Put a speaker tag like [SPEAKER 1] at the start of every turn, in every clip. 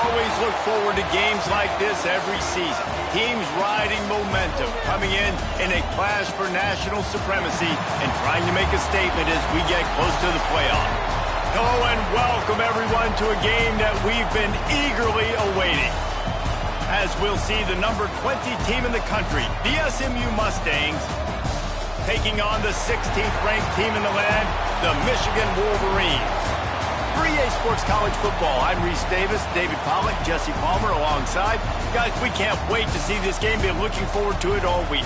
[SPEAKER 1] always look forward to games like this every season. Teams riding momentum, coming in a clash for national supremacy and trying to make a statement as we get close to the playoff. Hello and welcome everyone to a game that we've been eagerly awaiting. As we'll see the number 20 team in the country, the SMU Mustangs, taking on the 16th ranked team in the land, the Michigan Wolverines. For EA Sports College Football, I'm Reese Davis, David Pollack, Jesse Palmer alongside. Guys, we can't wait to see this game. Been looking forward to it all week.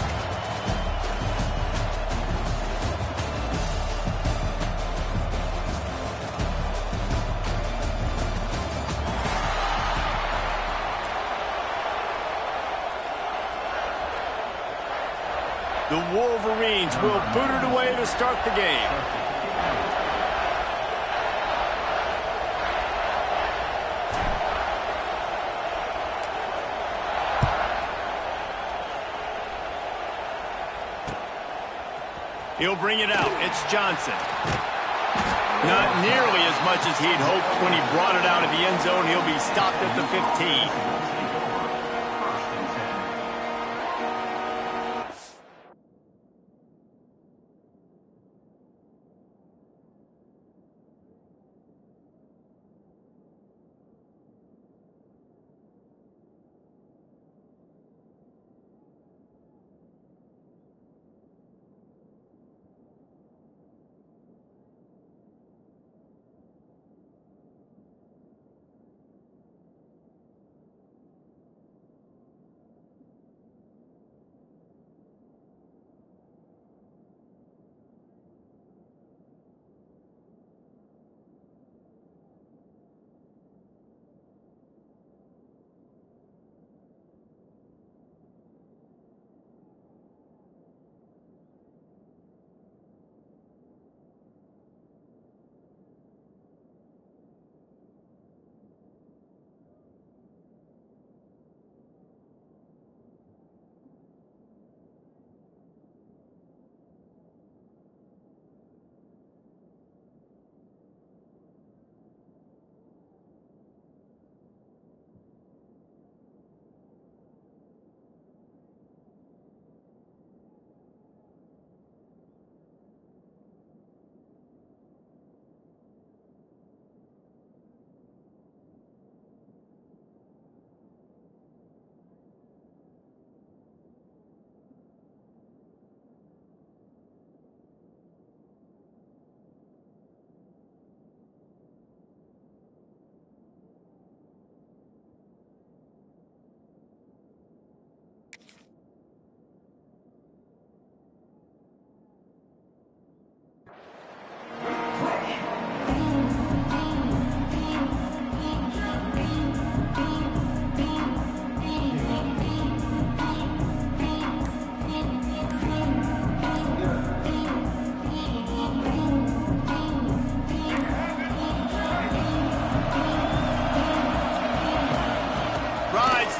[SPEAKER 1] The Wolverines will boot it away to start the game. He'll bring it out. It's Johnson. Not nearly as much as he'd hoped when he brought it out of the end zone. He'll be stopped at the 15.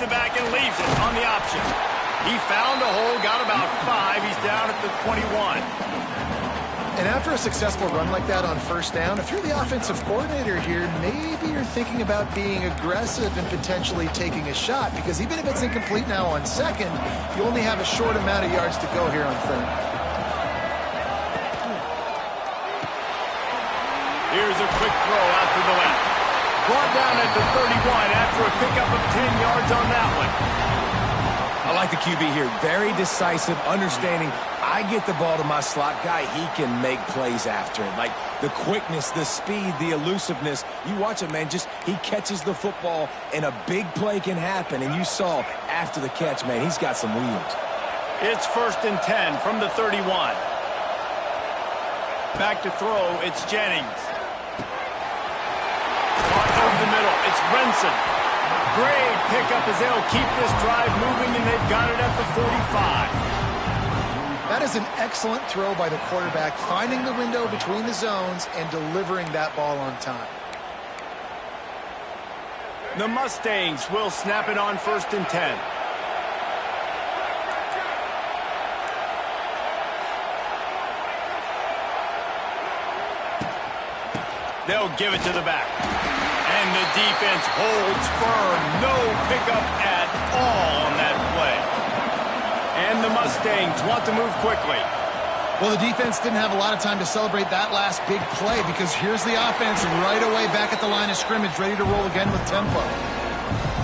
[SPEAKER 1] Back and leaves it on the option. He found a hole, got about 5. He's down at the 21.
[SPEAKER 2] And after a successful run like that on first down, if you're the offensive coordinator here, maybe you're thinking about being aggressive and potentially taking a shot, because even if it's incomplete now on second, you only have a short amount of yards to go here on third.
[SPEAKER 1] Here's a quick throw out to the left. Brought down at the 31 after a pickup of 10 yards on that one.
[SPEAKER 3] I like the QB here. Very decisive, understanding I get the ball to my slot guy, he can make plays after it. Like the quickness, the speed, the elusiveness. You watch it, man, just he catches the football and a big play can happen. And you saw after the catch, man, he's got some wheels.
[SPEAKER 1] It's 1st and 10 from the 31. Back to throw, it's Jennings. Over the middle, it's Renson. Great pickup as they'll keep this drive moving, and they've got it at the 45.
[SPEAKER 2] That is an excellent throw by the quarterback, finding the window between the zones and delivering that ball on time.
[SPEAKER 1] The Mustangs will snap it on 1st and 10. They'll give it to the back. And the defense holds firm. No pickup at all on that play. And the Mustangs want to move quickly.
[SPEAKER 2] Well, the defense didn't have a lot of time to celebrate that last big play because here's the offense right away back at the line of scrimmage, ready to roll again with tempo.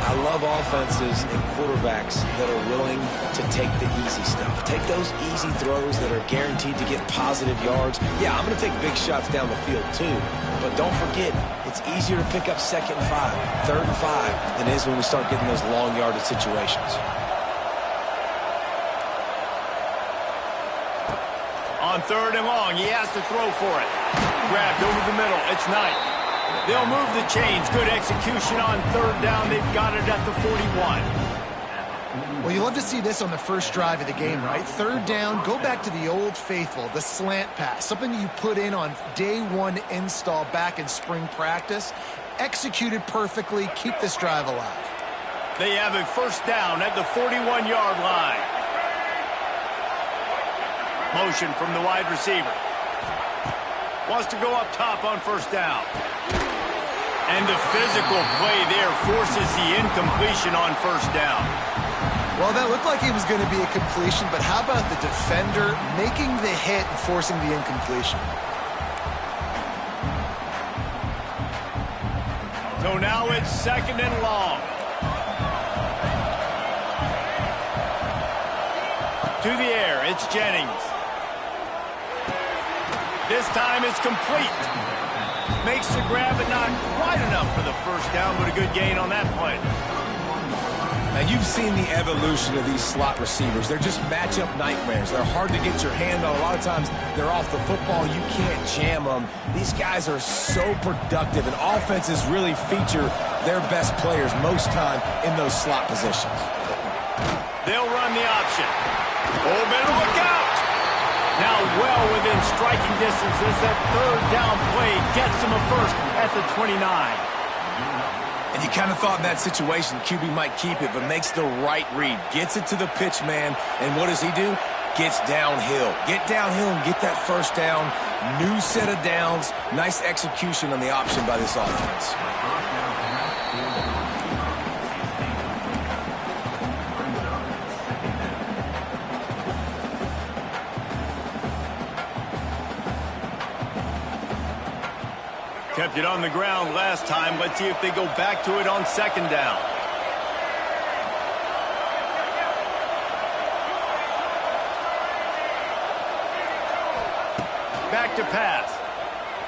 [SPEAKER 3] I love offenses and quarterbacks that are willing to take the easy stuff. Take those easy throws that are guaranteed to get positive yards. Yeah, I'm going to take big shots down the field too. But don't forget, it's easier to pick up 2nd and 5, 3rd and 5 than it is when we start getting those long yardage situations.
[SPEAKER 1] On 3rd and long, he has to throw for it. Grabbed over the middle. It's Knight. They'll move the chains. Good execution on 3rd down. They've got it at the 41.
[SPEAKER 2] Well, you love to see this on the first drive of the game, right? 3rd down, go back to the old faithful, the slant pass, something you put in on day 1 install back in spring practice. Executed perfectly. Keep this drive alive.
[SPEAKER 1] They have a 1st down at the 41-yard line. Motion from the wide receiver. Wants to go up top on 1st down. And the physical play there forces the incompletion on 1st down.
[SPEAKER 2] Well, that looked like it was going to be a completion, but how about the defender making the hit and forcing the incompletion?
[SPEAKER 1] So now it's 2nd and long. To the air, it's Jennings. This time it's complete. Makes the grab, but not quite enough for the 1st down, but a good gain on that play.
[SPEAKER 3] Now, you've seen the evolution of these slot receivers. They're just matchup nightmares. They're hard to get your hand on. A lot of times, they're off the football. You can't jam them. These guys are so productive, and offenses really feature their best players most time in those slot positions.
[SPEAKER 1] They'll run the option. Oh, better look out. Now well within striking distance as that 3rd down play gets him a 1st at the 29.
[SPEAKER 3] And you kind of thought in that situation QB might keep it, but makes the right read. Gets it to the pitch man, and what does he do? Gets downhill. Get downhill and get that 1st down. New set of downs. Nice execution on the option by this offense.
[SPEAKER 1] Kept it on the ground last time. Let's see if they go back to it on 2nd down. Back to pass.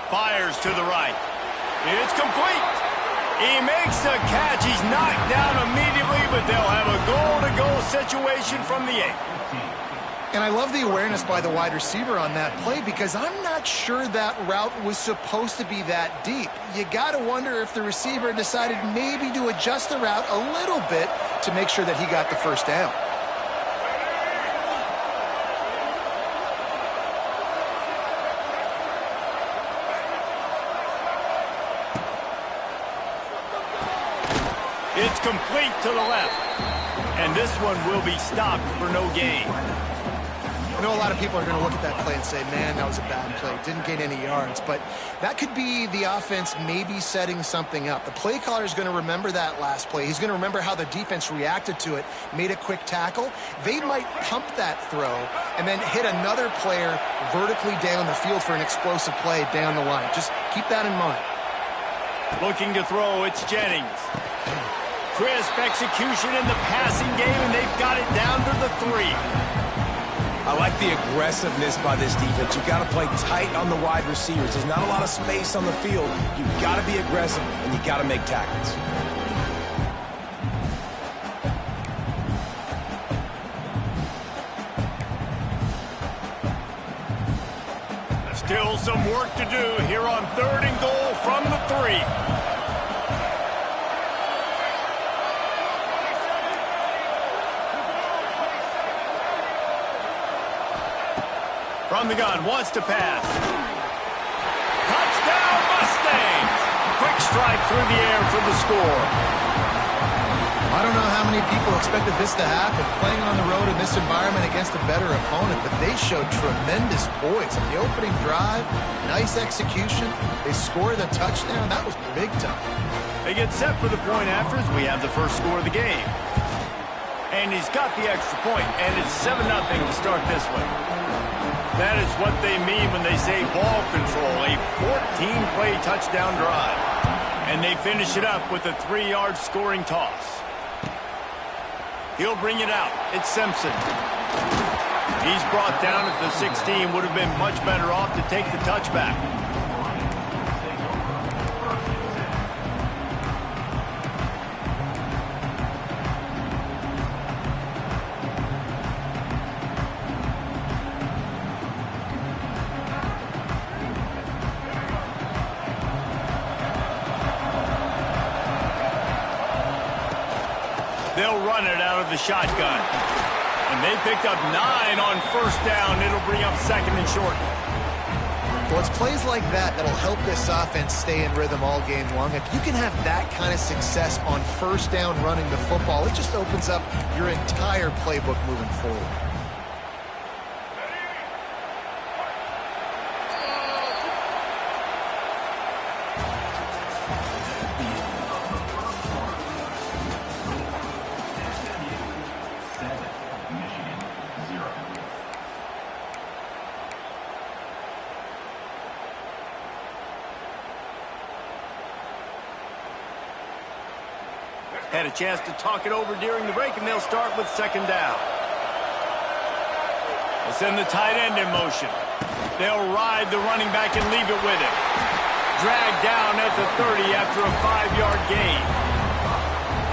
[SPEAKER 1] Fires to the right. It's complete. He makes the catch. He's knocked down immediately, but they'll have a goal-to-goal situation from the 8.
[SPEAKER 2] And I love the awareness by the wide receiver on that play because I'm not sure that route was supposed to be that deep. You got to wonder if the receiver decided maybe to adjust the route a little bit to make sure that he got the 1st down.
[SPEAKER 1] It's complete to the left. And this one will be stopped for no gain.
[SPEAKER 2] I know a lot of people are going to look at that play and say, man, that was a bad play. Didn't gain any yards. But that could be the offense maybe setting something up. The play caller is going to remember that last play. He's going to remember how the defense reacted to it, made a quick tackle. They might pump that throw and then hit another player vertically down the field for an explosive play down the line. Just keep that in mind.
[SPEAKER 1] Looking to throw, it's Jennings. Crisp execution in the passing game, and they've got it down to the 3.
[SPEAKER 3] I like the aggressiveness by this defense. You've got to play tight on the wide receivers. There's not a lot of space on the field. You've got to be aggressive, and you've got to make tackles.
[SPEAKER 1] Still some work to do here on 3rd and goal from the 3. From the gun, wants to pass. Touchdown, Mustangs! Quick strike through the air for the score.
[SPEAKER 2] I don't know how many people expected this to happen, playing on the road in this environment against a better opponent, but they showed tremendous poise. On the opening drive, nice execution. They scored a touchdown. That was big time.
[SPEAKER 1] They get set for the point after as we have the first score of the game. And he's got the extra point, and it's 7-0 to start this one. That is what they mean when they say ball control, a 14-play touchdown drive. And they finish it up with a 3-yard scoring toss. He'll bring it out. It's Simpson. He's brought down at the 16. Would have been much better off to take the touchback. They'll run it out of the shotgun. And they picked up 9 on first down. It'll bring up 2nd and short.
[SPEAKER 2] Well, it's plays like that that'll help this offense stay in rhythm all game long. If you can have that kind of success on first down running the football, it just opens up your entire playbook moving forward.
[SPEAKER 1] Had a chance to talk it over during the break, and they'll start with 2nd down. They'll send the tight end in motion. They'll ride the running back and leave it with him. Dragged down at the 30 after a 5-yard gain.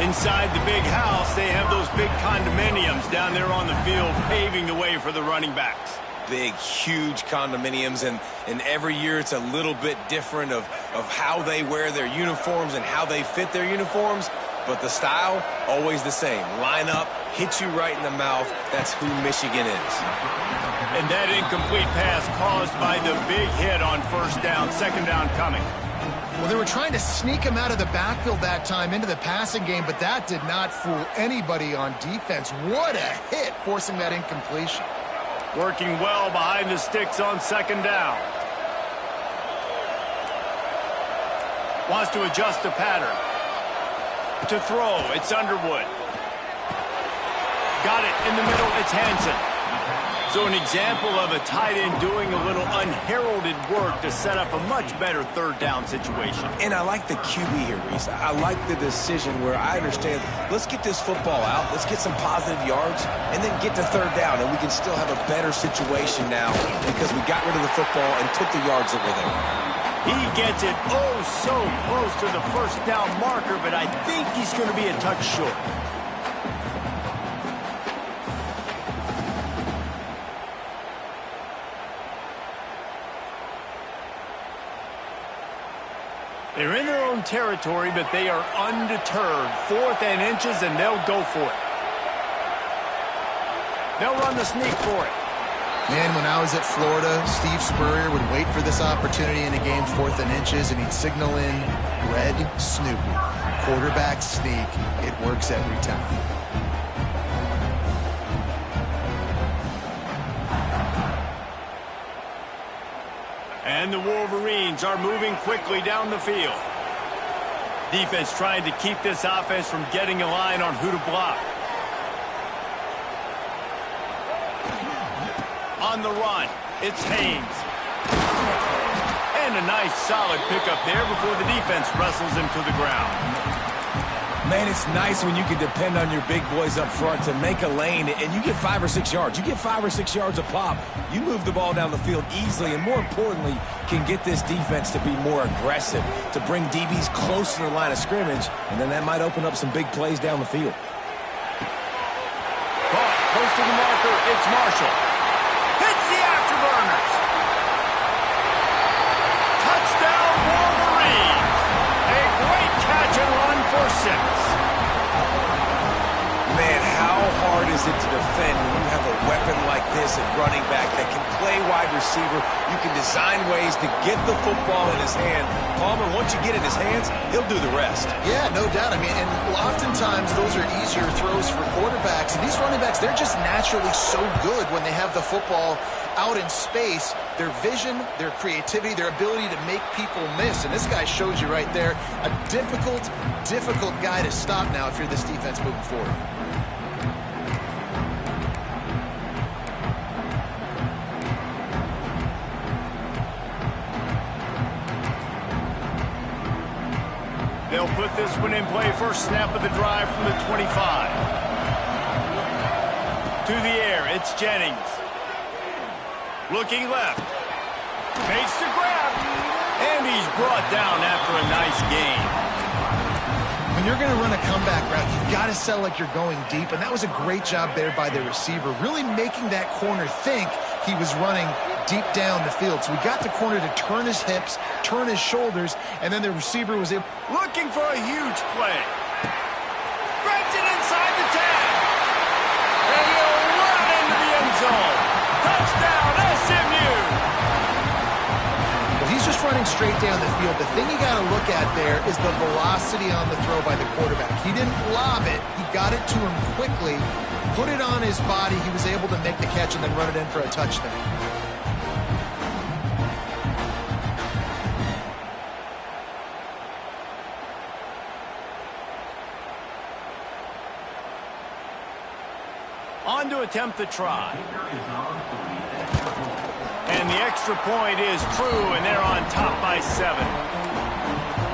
[SPEAKER 1] Inside the big house, they have those big condominiums down there on the field, paving the way for the running backs.
[SPEAKER 3] Big, huge condominiums, and every year it's a little bit different of how they wear their uniforms and how they fit their uniforms. But the style, always the same. Line up, hit you right in the mouth. That's who Michigan is.
[SPEAKER 1] And that incomplete pass caused by the big hit on first down, 2nd down coming.
[SPEAKER 2] Well, they were trying to sneak him out of the backfield that time into the passing game, but that did not fool anybody on defense. What a hit, forcing that incompletion.
[SPEAKER 1] Working well behind the sticks on 2nd down. Wants to adjust the pattern. To throw, it's Underwood. Got it in the middle, it's Hansen. So an example of a tight end doing a little unheralded work to set up a much better 3rd down situation.
[SPEAKER 3] And I like the QB here, Reese. I like the decision where I understand, let's get this football out, let's get some positive yards, and then get to 3rd down, and we can still have a better situation now because we got rid of the football and took the yards that were there.
[SPEAKER 1] He gets it oh so close to the first down marker, but I think he's going to be a touch short. They're in their own territory, but they are undeterred. 4th and inches, and they'll go for it. They'll run the sneak for it.
[SPEAKER 2] Man, when I was at Florida, Steve Spurrier would wait for this opportunity in a game, 4th and inches, and he'd signal in red Snoopy. Quarterback sneak. It works every time.
[SPEAKER 1] And the Wolverines are moving quickly down the field. Defense trying to keep this offense from getting a line on who to block. On the run, it's Haynes. And a nice solid pickup there before the defense wrestles him to the ground.
[SPEAKER 3] Man, it's nice when you can depend on your big boys up front to make a lane, and you get 5 or 6 yards. You get 5 or 6 yards a pop. You move the ball down the field easily, and more importantly, can get this defense to be more aggressive, to bring DBs close to the line of scrimmage, and then that might open up some big plays down the field.
[SPEAKER 1] Caught close to the marker, it's Marshall. Hits the afterburners. Touchdown, Wolverines. A great catch and run for 6.
[SPEAKER 3] Man, how hard is it to defend when you have a weapon like this at running back that can play wide receiver. You can design ways to get the football in his hand. Palmer, once you get it in his hands, he'll do the rest.
[SPEAKER 2] Yeah, no doubt. I mean, and oftentimes those are easier throws for quarterbacks. And these running backs, they're just naturally so good when they have the football out in space. Their vision, their creativity, their ability to make people miss. And this guy shows you right there, a difficult guy to stop now if you're this defense moving forward.
[SPEAKER 1] They'll put this one in play. First snap of the drive from the 25. To the air, it's Jennings. Looking left. Makes the grab. And he's brought down after a nice gain.
[SPEAKER 2] When you're going to run a comeback route, you've got to sell like you're going deep. And that was a great job there by the receiver, really making that corner think he was running deep down the field. So we got the corner to turn his hips, turn his shoulders, and then the receiver was able.
[SPEAKER 1] Looking for a huge play. Grabs it inside the 10. And he'll run into the end zone. Touchdown, SMU.
[SPEAKER 2] Well, he's just running straight down the field. The thing you got to look at there is the velocity on the throw by the quarterback. He didn't lob it. He got it to him quickly, put it on his body. He was able to make the catch and then run it in for a touchdown.
[SPEAKER 1] On to attempt the try. And the extra point is true, and they're on top by 7.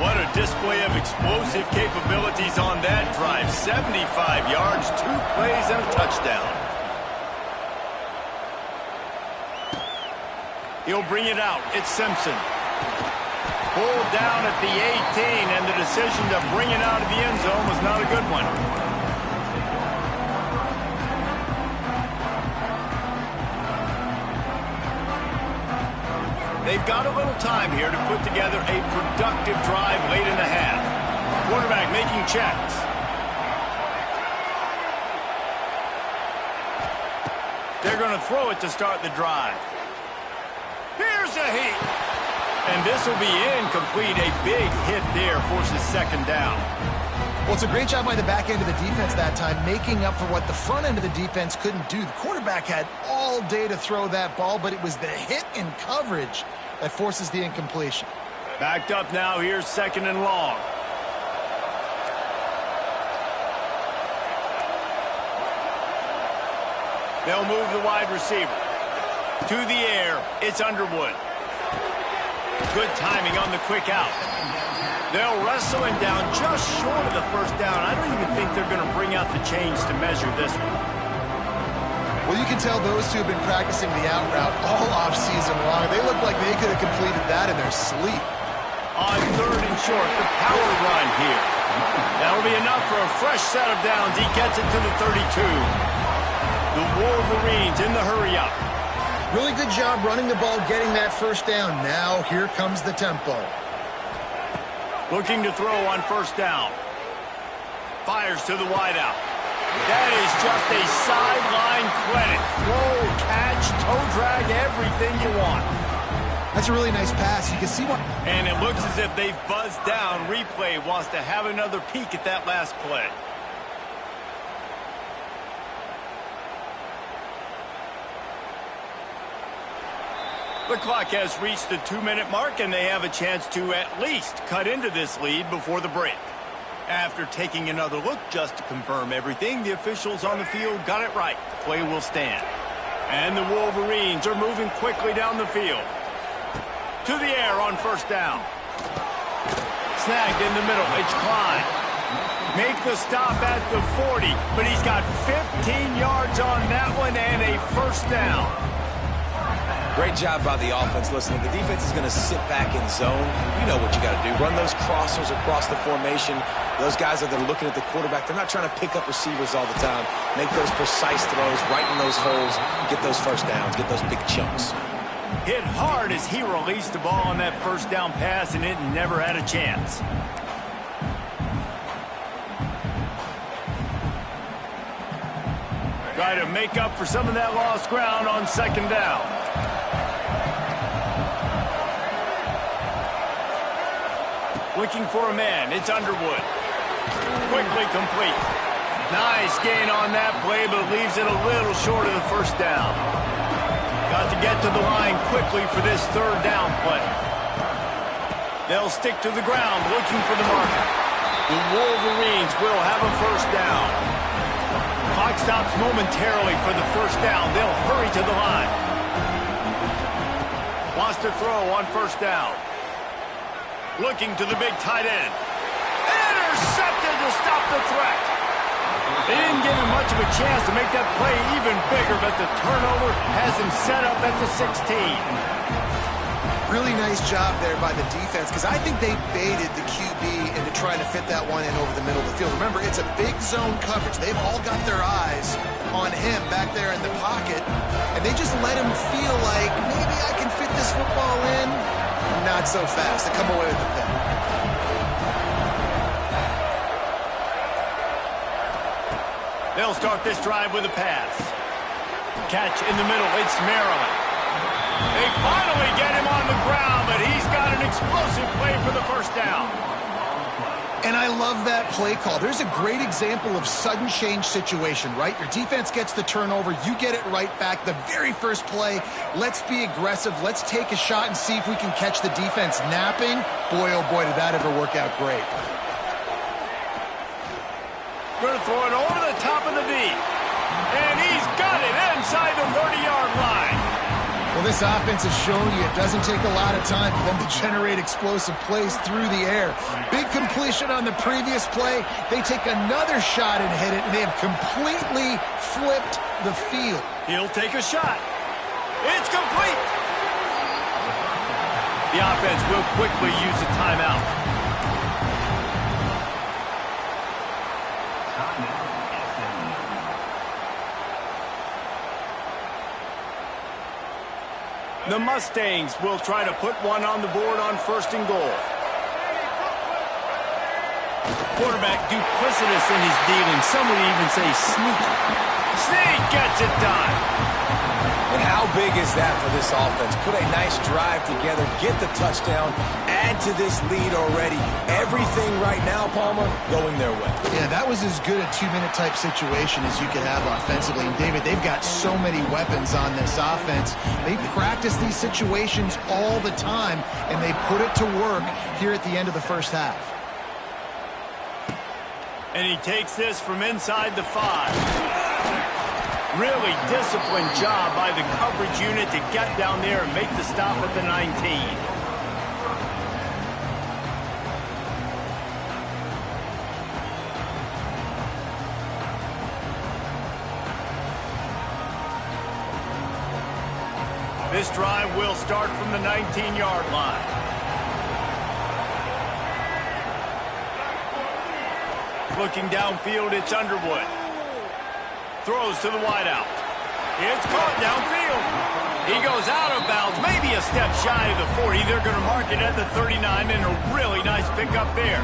[SPEAKER 1] What a display of explosive capabilities on that drive. 75 yards, 2 plays, and a touchdown. He'll bring it out. It's Simpson. Pulled down at the 18, and the decision to bring it out of the end zone was not a good one. They've got a little time here to put together a productive drive late in the half. Quarterback making checks. They're going to throw it to start the drive. Here's a heat. And this will be incomplete. A big hit there forces second down.
[SPEAKER 2] Well, it's a great job by the back end of the defense that time, making up for what the front end of the defense couldn't do. The quarterback had all day to throw that ball, but it was the hit in coverage that forces the incompletion.
[SPEAKER 1] Backed up now. Here's second and long. They'll move the wide receiver. To the air, it's Underwood. Good timing on the quick out. They'll wrestle him down just short of the first down. I don't even think they're going to bring out the chains to measure this one.
[SPEAKER 2] Well, you can tell those two have been practicing the out route all off-season long. They look like they could have completed that in their sleep.
[SPEAKER 1] On third and short, the power run here. That'll be enough for a fresh set of downs. He gets it to the 32. The Wolverines in the hurry-up.
[SPEAKER 2] Really good job running the ball, getting that first down. Now, here comes the tempo.
[SPEAKER 1] Looking to throw on first down. Fires to the wideout. That is just a sideline credit. Throw, catch, toe drag, everything you want.
[SPEAKER 2] That's a really nice pass. You can see what.
[SPEAKER 1] And it looks as if they've buzzed down. Replay wants to have another peek at that last play. The clock has reached the 2-minute mark, and they have a chance to at least cut into this lead before the break. After taking another look just to confirm everything, the officials on the field got it right. The play will stand. And the Wolverines are moving quickly down the field. To the air on first down. Snagged in the middle. It's Klein. Make the stop at the 40, but he's got 15 yards on that one and a first down.
[SPEAKER 3] Great job by the offense. Listen, if the defense is going to sit back in zone, you know what you got to do. Run those crossers across the formation. Those guys that are looking at the quarterback, they're not trying to pick up receivers all the time. Make those precise throws, right in those holes, get those first downs, get those big chunks.
[SPEAKER 1] Hit hard as he released the ball on that first down pass, and it never had a chance. Try to make up for some of that lost ground on second down. Looking for a man. It's Underwood. Quickly complete. Nice gain on that play, but leaves it a little short of the first down. Got to get to the line quickly for this third down play. They'll stick to the ground looking for the marker. The Wolverines will have a first down. Clock stops momentarily for the first down. They'll hurry to the line. Wants to throw on first down. Looking to the big tight end. Intercepted to stop the threat. They didn't give him much of a chance to make that play even bigger, but the turnover has him set up at the 16.
[SPEAKER 2] Really nice job there by the defense, because I think they baited the QB into trying to fit that one in over the middle of the field. Remember, it's a big zone coverage. They've all got their eyes on him back there in the pocket, and they just let him feel like, maybe I can fit this football in. Not so fast. They come away with the pick.
[SPEAKER 1] They'll start this drive with a pass. Catch in the middle. It's Maryland. They finally get him on the ground, but he's got an explosive play for the first down.
[SPEAKER 2] And I love that play call. There's a great example of sudden change situation, right? Your defense gets the turnover. You get it right back. The very first play, let's be aggressive. Let's take a shot and see if we can catch the defense napping. Boy, oh boy, did that ever work out great.
[SPEAKER 1] Going to throw it over the top of the D. And he's got it inside the 30-yard line.
[SPEAKER 2] Well, this offense has shown you it doesn't take a lot of time for them to generate explosive plays through the air. Big completion on the previous play. They take another shot and hit it, and they have completely flipped the field.
[SPEAKER 1] He'll take a shot. It's complete. The offense will quickly use a timeout. The Mustangs will try to put one on the board on first and goal. Quarterback duplicitous in his dealings. Some would even say sneaky. Sneak gets it done.
[SPEAKER 3] And how big is that for this offense? Put a nice drive together, get the touchdown, add to this lead already. Everything right now, Palmer, going their way.
[SPEAKER 2] Yeah, that was as good a two-minute type situation as you could have offensively. And, David, they've got so many weapons on this offense. They practice these situations all the time, and they put it to work here at the end of the first half.
[SPEAKER 1] And he takes this from inside the 5. Really disciplined job by the coverage unit to get down there and make the stop at the 19. This drive will start from the 19-yard line. Looking downfield, it's Underwood. Throws to the wideout. It's caught downfield. He goes out of bounds, maybe a step shy of the 40. They're going to mark it at the 39, and a really nice pickup there.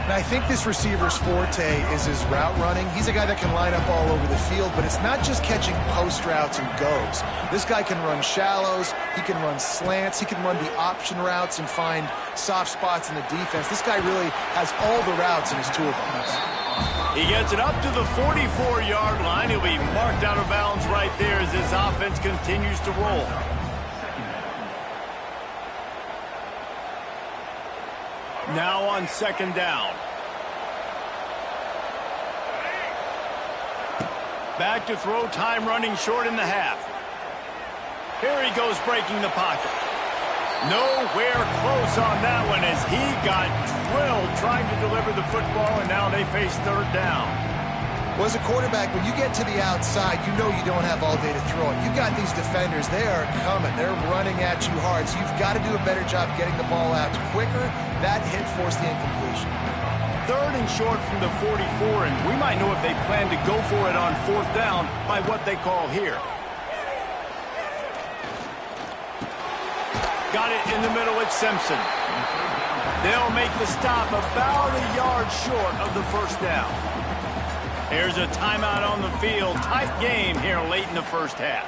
[SPEAKER 2] And I think this receiver's forte is his route running. He's a guy that can line up all over the field, but it's not just catching post routes and goes. This guy can run shallows, he can run slants, he can run the option routes and find soft spots in the defense. This guy really has all the routes in his toolbox.
[SPEAKER 1] He gets it up to the 44-yard line. He'll be marked out of bounds right there as this offense continues to roll. Now on second down. Back to throw, time running short in the half. Here he goes breaking the pocket. Nowhere close on that one as he got drilled trying to deliver the football, and now they face third down.
[SPEAKER 2] Well, as a quarterback, when you get to the outside, you know you don't have all day to throw it. You got these defenders. They are coming. They're running at you hard, so you've got to do a better job getting the ball out quicker. That hit forced the incompletion.
[SPEAKER 1] Third and short from the 44, and we might know if they plan to go for it on fourth down by what they call here. Got it in the middle, it's Simpson. They'll make the stop about a yard short of the first down. Here's a timeout on the field. Tight game here late in the first half.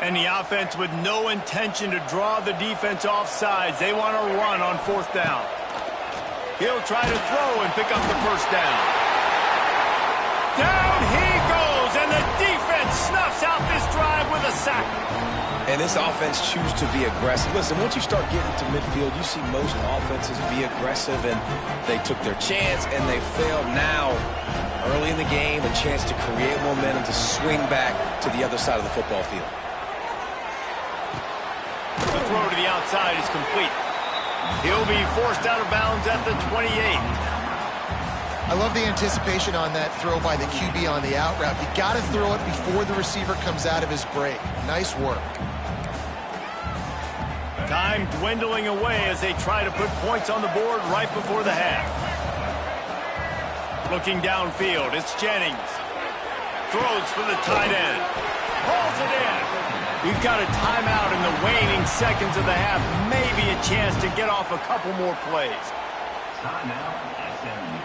[SPEAKER 1] And the offense with no intention to draw the defense off sides. They want to run on fourth down. He'll try to throw and pick up the first down. Down he goes, and the defense snuffs out this drive with a sack.
[SPEAKER 3] And this offense chooses to be aggressive. Listen, once you start getting to midfield, you see most offenses be aggressive, and they took their chance, and they failed now. Early in the game, a chance to create momentum to swing back to the other side of the football field.
[SPEAKER 1] The throw to the outside is complete. He'll be forced out of bounds at the 28.
[SPEAKER 2] I love the anticipation on that throw by the QB on the out route. You got to throw it before the receiver comes out of his break. Nice work.
[SPEAKER 1] Time dwindling away as they try to put points on the board right before the half. Looking downfield, it's Jennings. Throws for the tight end. Hauls it in. We've got a timeout in the waning seconds of the half. Maybe a chance to get off a couple more plays.
[SPEAKER 4] Timeout, SMU.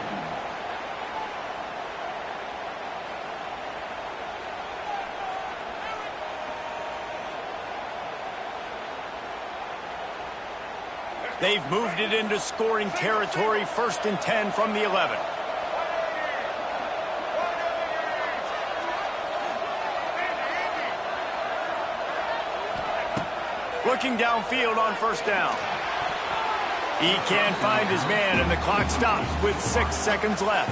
[SPEAKER 1] They've moved it into scoring territory, 1st and 10 from the 11. Looking downfield on first down. He can't find his man, and the clock stops with 6 seconds left.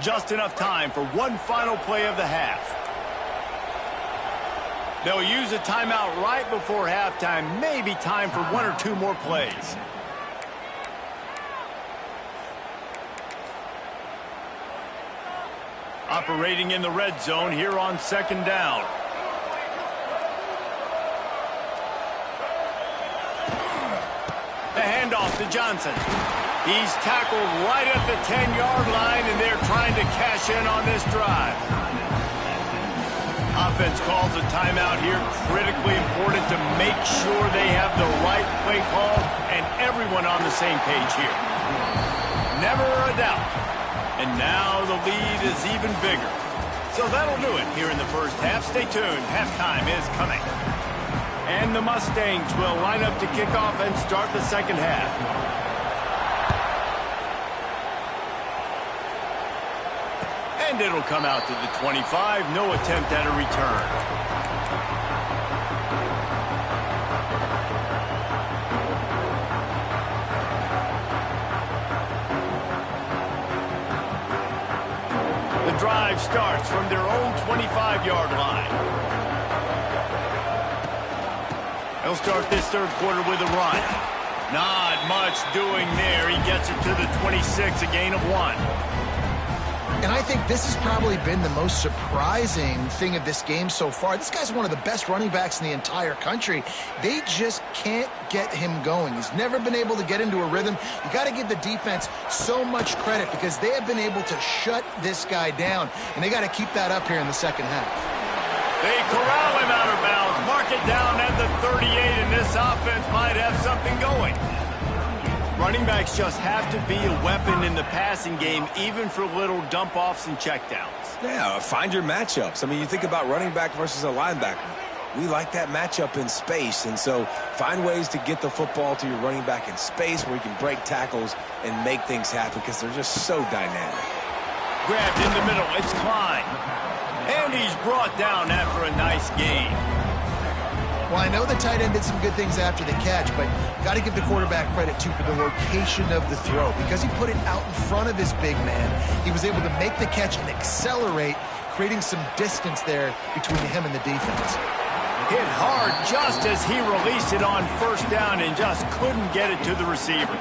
[SPEAKER 1] Just enough time for one final play of the half. They'll use a timeout right before halftime. Maybe time for 1 or 2 more plays. Operating in the red zone here on 2nd down. The handoff to Johnson. He's tackled right at the 10-yard line, and they're trying to cash in on this drive. Offense calls a timeout here. Critically important to make sure they have the right play call and everyone on the same page here. Never a doubt. And now the lead is even bigger. So that'll do it here in the first half. Stay tuned. Halftime is coming. And the Mustangs will line up to kick off and start the second half. And it'll come out to the 25. No attempt at a return. The drive starts from their own 25-yard line. They'll start this third quarter with a run. Not much doing there. He gets it to the 26, a gain of 1.
[SPEAKER 2] And I think this has probably been the most surprising thing of this game so far. This guy's one of the best running backs in the entire country. They just can't get him going. He's never been able to get into a rhythm. You got to give the defense so much credit because they have been able to shut this guy down, and they got to keep that up here in the second half.
[SPEAKER 1] They corral him out of bounds, mark it down at the 38, and this offense might have something going. Running backs just have to be a weapon in the passing game, even for little dump-offs and checkdowns.
[SPEAKER 3] Yeah, find your matchups. I mean, you think about running back versus a linebacker. We like that matchup in space, and so find ways to get the football to your running back in space where you can break tackles and make things happen because they're just so dynamic.
[SPEAKER 1] Grabbed in the middle, it's Klein. And he's brought down after a nice gain.
[SPEAKER 2] Well, I know the tight end did some good things after the catch, but got to give the quarterback credit, too, for the location of the throw. Because he put it out in front of his big man, he was able to make the catch and accelerate, creating some distance there between him and the defense.
[SPEAKER 1] Hit hard just as he released it on first down and just couldn't get it to the receiver.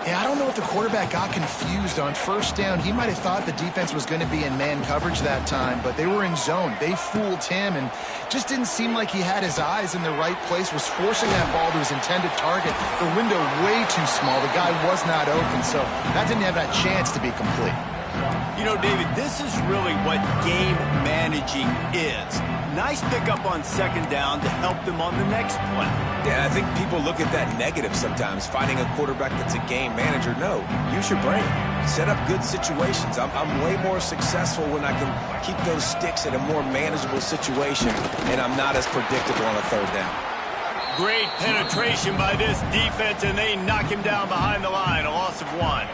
[SPEAKER 2] Yeah, I don't know if the quarterback got confused on first down. He might have thought the defense was going to be in man coverage that time, but they were in zone. They fooled him and just didn't seem like he had his eyes in the right place, was forcing that ball to his intended target. The window way too small. The guy was not open, so that didn't have that chance to be complete.
[SPEAKER 1] You know, David, this is really what game managing is. Nice pickup on second down to help them on the next play.
[SPEAKER 3] Yeah, I think people look at that negative sometimes, finding a quarterback that's a game manager. No, use your brain. Set up good situations. I'm way more successful when I can keep those sticks in a more manageable situation, and I'm not as predictable on a third down.
[SPEAKER 1] Great penetration by this defense, and they knock him down behind the line, a loss of 1.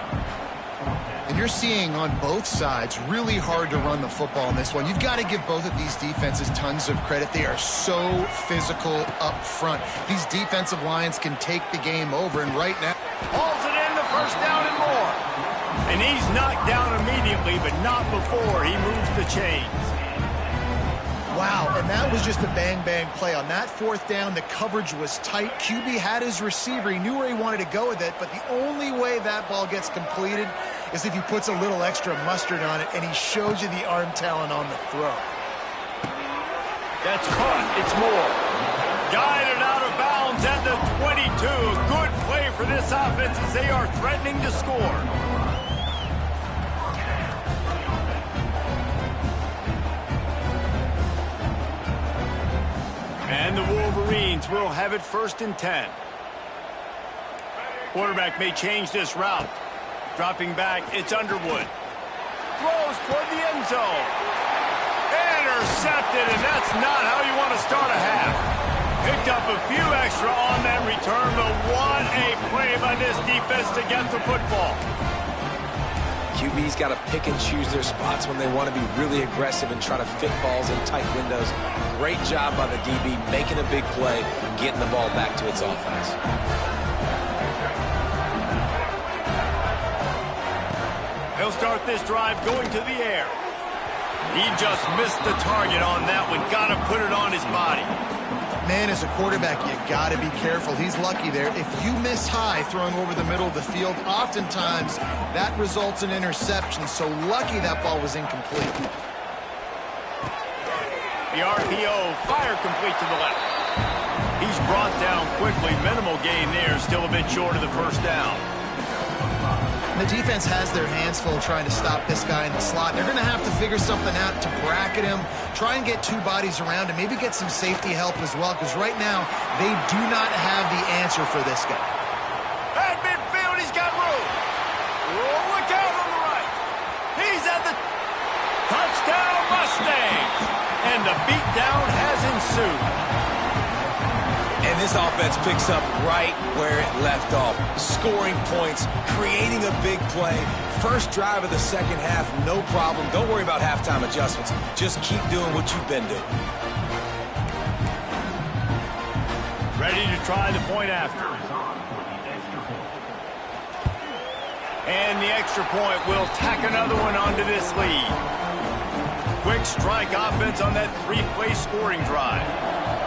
[SPEAKER 2] And you're seeing on both sides really hard to run the football in this one. You've got to give both of these defenses tons of credit. They are so physical up front. These defensive lines can take the game over, and right now
[SPEAKER 1] hauls it in, the first down and more. And he's knocked down immediately, but not before he moves the chains.
[SPEAKER 2] Wow, and that was just a bang-bang play. On that fourth down, the coverage was tight. QB had his receiver. He knew where he wanted to go with it, but the only way that ball gets completed is if he puts a little extra mustard on it, and he shows you the arm talent on the throw.
[SPEAKER 1] That's caught. It's more. Guided out of bounds at the 22. Good play for this offense as they are threatening to score. And the Wolverines will have it 1st and 10. Quarterback may change this route. Dropping back, it's Underwood. Throws toward the end zone. Intercepted, and that's not how you want to start a half. Picked up a few extra on that return, but what a play by this defense to get the football.
[SPEAKER 3] QB's got to pick and choose their spots when they want to be really aggressive and try to fit balls in tight windows. Great job by the DB making a big play, getting the ball back to its offense.
[SPEAKER 1] He'll start this drive going to the air. He just missed the target on that one. Got to put it on his body.
[SPEAKER 2] Man, as a quarterback, you got to be careful. He's lucky there. If you miss high throwing over the middle of the field, oftentimes that results in interception. So lucky that ball was incomplete.
[SPEAKER 1] The RPO, fire complete to the left. He's brought down quickly. Minimal gain there, still a bit short of the first down.
[SPEAKER 2] The defense has their hands full trying to stop this guy in the slot. They're going to have to figure something out to bracket him, try and get 2 bodies around him, maybe get some safety help as well, because right now they do not have the answer for this guy.
[SPEAKER 1] At midfield, he's got room. Oh, look out on the right. He's at the touchdown Mustangs. And the beatdown has ensued.
[SPEAKER 3] And this offense picks up right where it left off. Scoring points, creating a big play. First drive of the second half, no problem. Don't worry about halftime adjustments. Just keep doing what you've been doing.
[SPEAKER 1] Ready to try the point after. And the extra point will tack another one onto this lead. Quick strike offense on that 3-play scoring drive.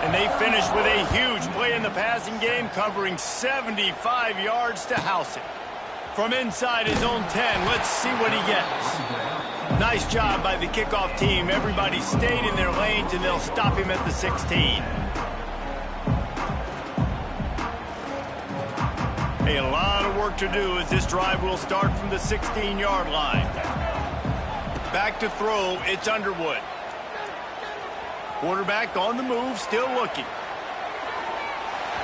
[SPEAKER 1] And they finish with a huge play in the passing game, covering 75 yards to house it. From inside his own 10, let's see what he gets. Nice job by the kickoff team. Everybody stayed in their lanes, and they'll stop him at the 16. A lot of work to do as this drive will start from the 16-yard line. Back to throw, it's Underwood. Quarterback on the move, still looking.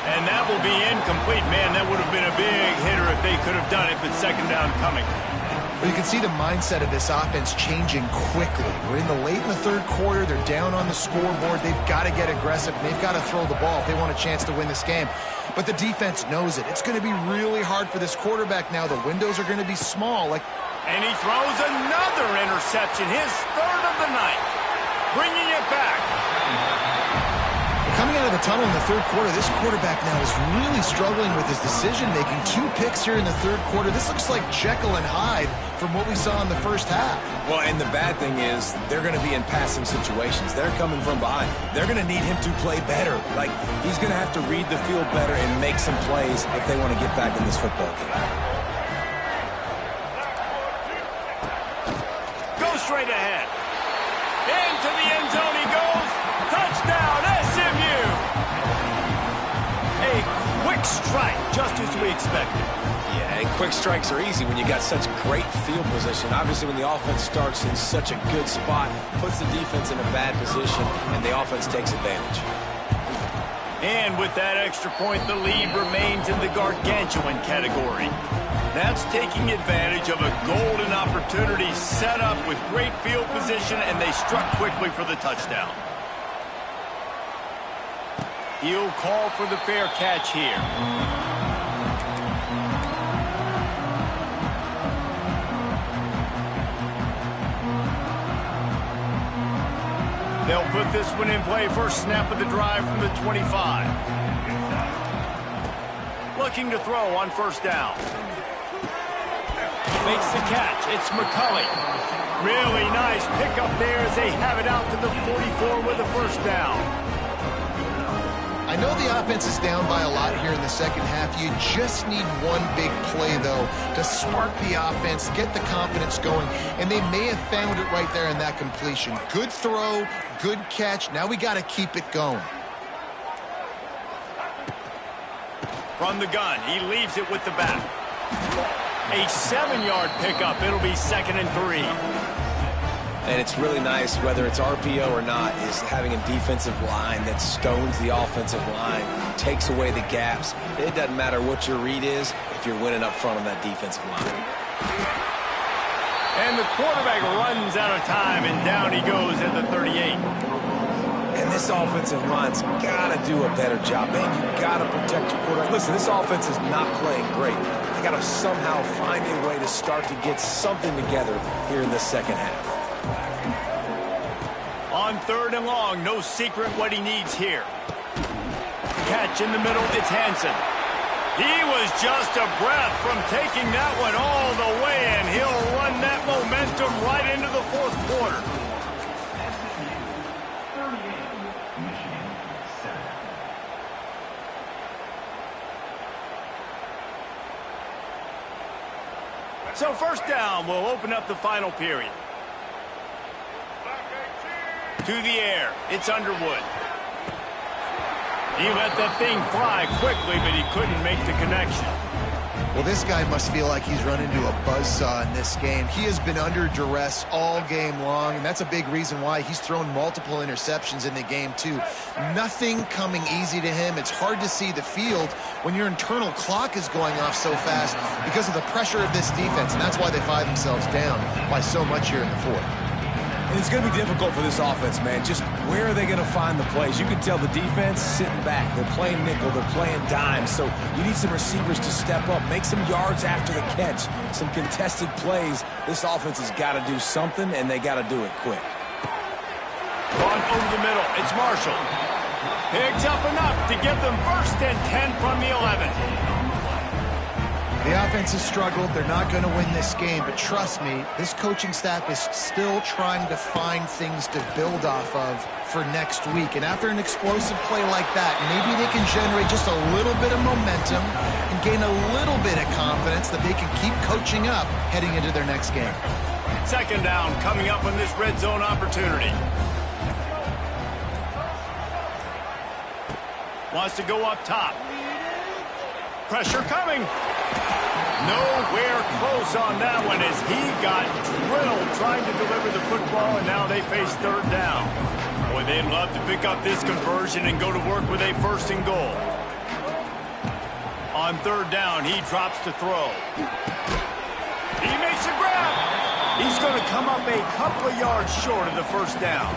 [SPEAKER 1] And that will be incomplete. Man, that would have been a big hitter if they could have done it, but second down coming.
[SPEAKER 2] Well, you can see the mindset of this offense changing quickly. We're in the late in the third quarter. They're down on the scoreboard. They've got to get aggressive, and they've got to throw the ball if they want a chance to win this game. But the defense knows it. It's going to be really hard for this quarterback now. The windows are going to be small.
[SPEAKER 1] And he throws another interception, his 3rd of the night. Bringing it back.
[SPEAKER 2] Coming out of the tunnel in the third quarter, this quarterback now is really struggling with his decision-making. 2 picks here in the third quarter. This looks like Jekyll and Hyde from what we saw in the first half.
[SPEAKER 3] Well, and the bad thing is they're going to be in passing situations. They're coming from behind. They're going to need him to play better. Like, he's going to have to read the field better and make some plays if they want to get back in this football game.
[SPEAKER 1] straight ahead. Into the end zone he goes. Touchdown, SMU! A quick strike, just as we expected.
[SPEAKER 3] Yeah, and quick strikes are easy when you got such great field position. Obviously, when the offense starts in such a good spot, puts the defense in a bad position, and the offense takes advantage.
[SPEAKER 1] And with that extra point, the lead remains in the gargantuan category. That's taking advantage of a golden opportunity set up with great field position, and they struck quickly for the touchdown. He'll call for the fair catch here. They'll put this one in play. First snap of the drive from the 25. Looking to throw on first down. Makes the catch. It's McCulley. Really nice pickup there as they have it out to the 44 with the first down.
[SPEAKER 2] I know the offense is down by a lot here in the second half. You just need one big play, though, to spark the offense, get the confidence going, and they may have found it right there in that completion. Good throw, good catch. Now we got to keep it going.
[SPEAKER 1] From the gun, he leaves it with the back. A 7-yard pickup. It'll be 2nd and 3.
[SPEAKER 3] And it's really nice, whether it's RPO or not, is having a defensive line that stones the offensive line, takes away the gaps. It doesn't matter what your read is if you're winning up front on that defensive line.
[SPEAKER 1] And the quarterback runs out of time, and down he goes at the 38.
[SPEAKER 3] And this offensive line's got to do a better job, man. You got to protect your quarterback. Listen, this offense is not playing great. They got to somehow find a way to start to get something together here in the second half.
[SPEAKER 1] On 3rd and long, no secret what he needs here. Catch in the middle, it's Hansen. He was just a breath from taking that one all the way, and he'll run that momentum right into the 4th quarter. So first down will open up the final period. To the air, it's Underwood. He let that thing fly quickly, but he couldn't make the connection.
[SPEAKER 2] Well, this guy must feel like he's run into a buzzsaw in this game. He has been under duress all game long, and that's a big reason why he's thrown multiple interceptions in the game, too. Nothing coming easy to him. It's hard to see the field when your internal clock is going off so fast because of the pressure of this defense, and that's why they find themselves down by so much here in the 4th.
[SPEAKER 3] And it's going to be difficult for this offense, man. Just where are they going to find the plays? You can tell the defense sitting back. They're playing nickel. They're playing dime. So you need some receivers to step up, make some yards after the catch, some contested plays. This offense has got to do something, and they got to do it quick.
[SPEAKER 1] Gone over the middle. It's Marshall. Picks up enough to give them 1st and 10 from the 11.
[SPEAKER 2] The offense has struggled. They're not going to win this game, but trust me, this coaching staff is still trying to find things to build off of for next week. And after an explosive play like that, maybe they can generate just a little bit of momentum and gain a little bit of confidence that they can keep coaching up heading into their next game.
[SPEAKER 1] 2nd down coming up on this red zone opportunity. Wants to go up top. Pressure coming. Nowhere close on that one as he got drilled trying to deliver the football, and now they face 3rd down. Boy, they'd love to pick up this conversion and go to work with a 1st and goal. On 3rd down, he drops to throw. He makes a grab. He's going to come up a couple of yards short of the 1st down.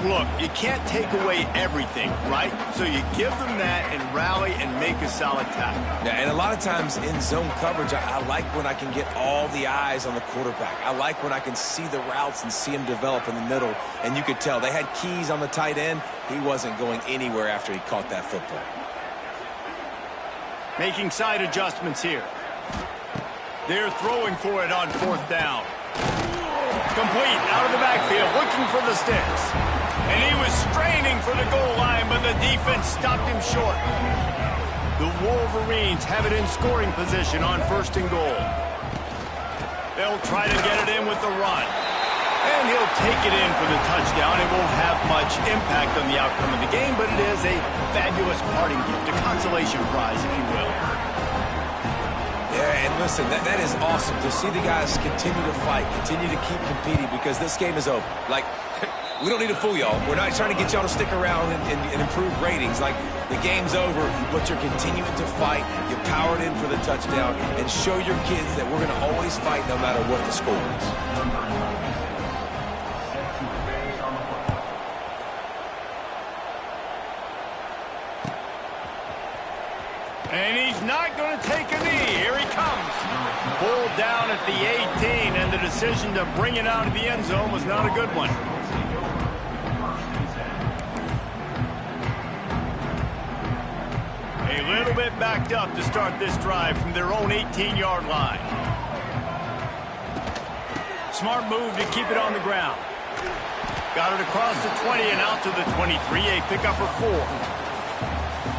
[SPEAKER 1] Look, you can't take away everything, right? So you give them that and rally and make a solid tackle.
[SPEAKER 3] Yeah, and a lot of times in zone coverage, I like when I can get all the eyes on the quarterback. I like when I can see the routes and see him develop in the middle. And you could tell they had keys on the tight end. He wasn't going anywhere after he caught that football.
[SPEAKER 1] Making side adjustments here. They're throwing for it on 4th down. Complete out of the backfield, looking for the sticks. And he was straining for the goal line, but the defense stopped him short. The Wolverines have it in scoring position on 1st and goal. They'll try to get it in with the run. And he'll take it in for the touchdown. It won't have much impact on the outcome of the game, but it is a fabulous parting gift, a consolation prize, if you will.
[SPEAKER 3] Yeah, and listen, that is awesome to see the guys continue to fight, continue to keep competing, because this game is over. Like, we don't need to fool y'all. We're not trying to get y'all to stick around and improve ratings. Like, the game's over, but you're continuing to fight. You powered in for the touchdown, and show your kids that we're going to always fight no matter what the score is.
[SPEAKER 1] And he's not going to take a knee. Here he comes. Pulled down at the 18, and the decision to bring it out of the end zone was not a good one. A little bit backed up to start this drive from their own 18-yard line. Smart move to keep it on the ground. Got it across the 20 and out to the 23, a pickup for 4.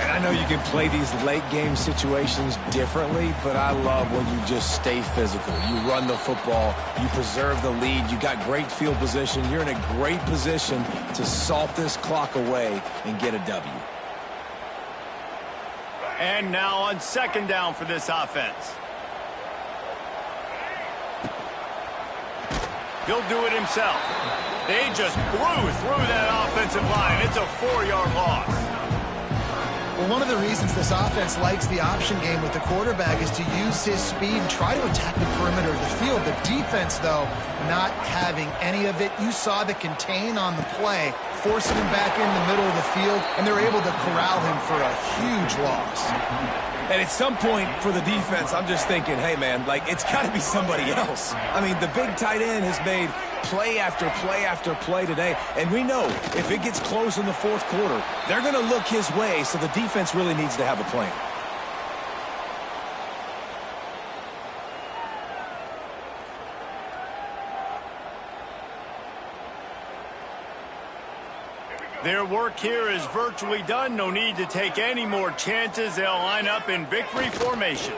[SPEAKER 3] And I know you can play these late game situations differently, but I love when you just stay physical. You run the football, you preserve the lead, you got great field position. You're in a great position to salt this clock away and get a W.
[SPEAKER 1] And now on second down for this offense. He'll do it himself. They just blew through that offensive line. It's a 4-yard loss.
[SPEAKER 2] Well, one of the reasons this offense likes the option game with the quarterback is to use his speed and try to attack the perimeter of the field. The defense, though, not having any of it. You saw the contain on the play, forcing him back in the middle of the field, and they're able to corral him for a huge loss.
[SPEAKER 3] And at some point for the defense, I'm just thinking, hey, man, like, it's got to be somebody else. I mean, the big tight end has made play after play after play today, and we know if it gets close in the fourth quarter, they're going to look his way, so the defense really needs to have a plan.
[SPEAKER 1] Their work here is virtually done. No need to take any more chances. They'll line up in victory formation.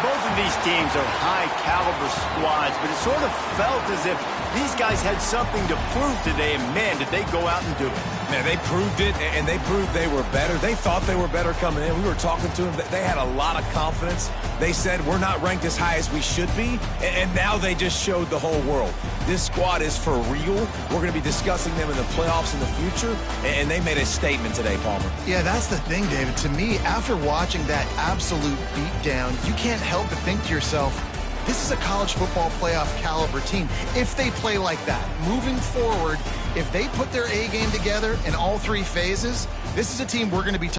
[SPEAKER 1] Both of these teams are high-caliber squads, but it sort of felt as if these guys had something to prove today, and man, did they go out and do it.
[SPEAKER 3] Man, they proved it, and they proved they were better. They thought they were better coming in. We were talking to them. They had a lot of confidence. They said, we're not ranked as high as we should be, and now they just showed the whole world. This squad is for real. We're going to be discussing them in the playoffs in the future, and they made a statement today, Palmer.
[SPEAKER 2] Yeah, that's the thing, David. To me, after watching that absolute beatdown, you can't help but think to yourself, this is a college football playoff caliber team. If they play like that, moving forward, if they put their A game together in all three phases, this is a team we're going to be